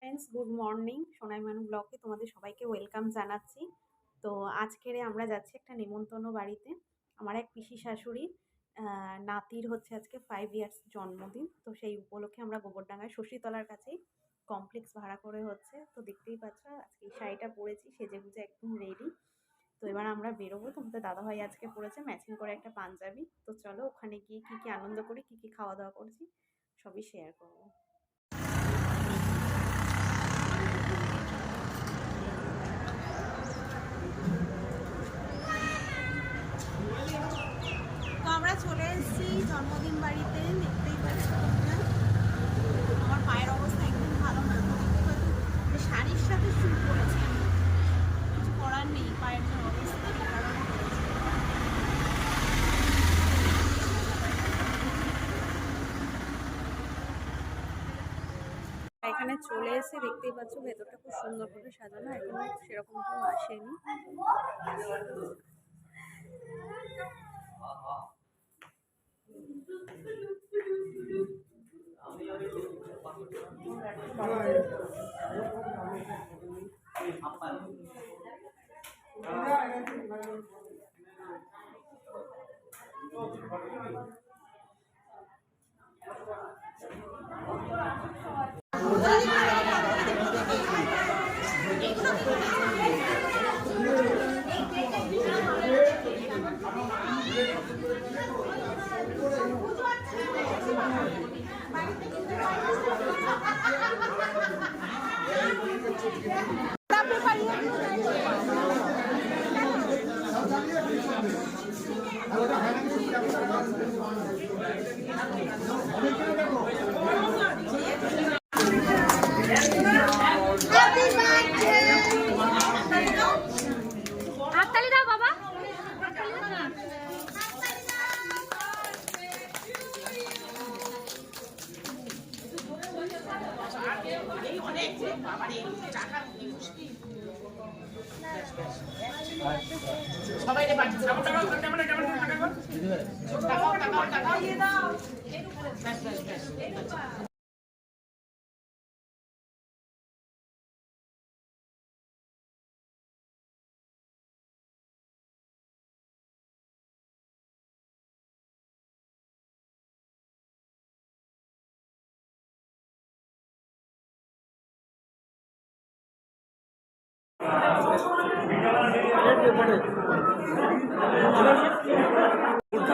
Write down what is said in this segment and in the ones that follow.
Friends, good morning. Sonai মানু ব্লগে তোমাদের সবাইকে ওয়েলকাম জানাচ্ছি। তো আজকের আমরা যাচ্ছি একটা নেমন্তন্ন বাড়িতে। আমার এক পিসি শাশুড়ির নাতির হচ্ছে আজকে 5 ইয়ার্স জন্মদিন। তো সেই উপলক্ষে আমরা গোবরডাঙ্গায় শশীতলার কাছেই কমপ্লেক্স ভাড়া করে হচ্ছে। তো দেখতেই পাচ্ছ আজকে এই শাড়িটা পরেছি, সেজেগুজে একদম রেডি। তো এবার আমরা বেরোবো। তোমাদের দাদাভাই আজকে পরেছে ম্যাচিং করে একটা পাঞ্জাবি। তো চলো ওখানে গিয়ে কী কী আনন্দ করি, কী কী খাওয়া দাওয়া করছি সবই শেয়ার করবো। তো আমরা চলে এসেছি জন্মদিন বাড়িতে। দেখতেই পাচ্ছি আমার পায়ের অবস্থা একদম ভালো না। যে শাড়ির সাথে শুট করেছি, কিছু করার নেই, পায়ের যে অবস্থা। এখানে চলে এসে দেখতেই পাচ্ছ ভেতরটা খুব সুন্দর করে সাজানো, এখনো সেরকম কেউ আসেনি। হাততালি দাও বাবা। সবাই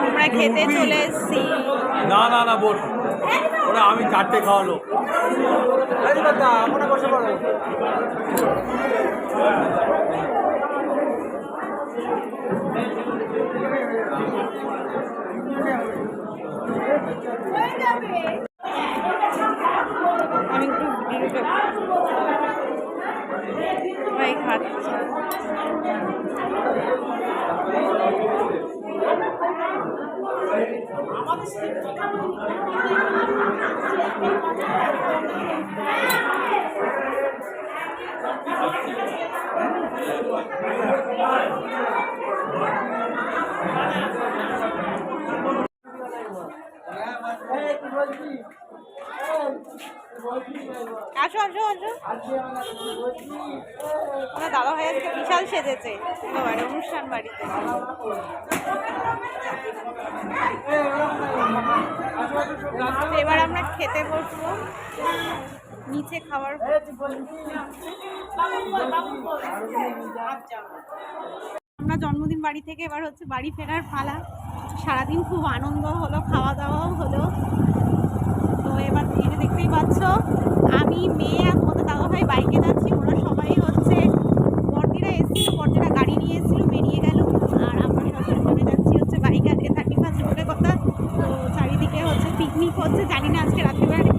আমরা খেতে চলে এসেছি। না না না বল, ওরা আমি চারটে খাওয়ালো। বসে পড়ো। আমি একটু ভাই খাচ্ছি। আসো আসো আসো। আমার দাদা ভাই আজকে বিশাল সেজেছে একেবারে অনুষ্ঠান বাড়িতে। এবার আমরা খেতে বসবো, নিচে খাবার। আমরা জন্মদিন বাড়ি থেকে এবার হচ্ছে বাড়ি ফেরার পালা। সারাদিন খুব আনন্দ হলো, খাওয়া দাওয়াও হলো। তো এবার এটা দেখতেই পাচ্ছ আমি, মেয়ে আর তোমাদের দাদা ভাই বাইকে যাচ্ছি। ওরা সবাই হচ্ছে বর্দিরা এসেছিল, বর্দিরা গাড়ি নিয়ে এসেছিল, বেরিয়ে গেল। আর আমরা সবাই যাচ্ছি হচ্ছে বাইক। আজকে 31 রোডের কথা। তো চারিদিকে হচ্ছে পিকনিক হচ্ছে, জানি না আজকে রাত্রিবেলা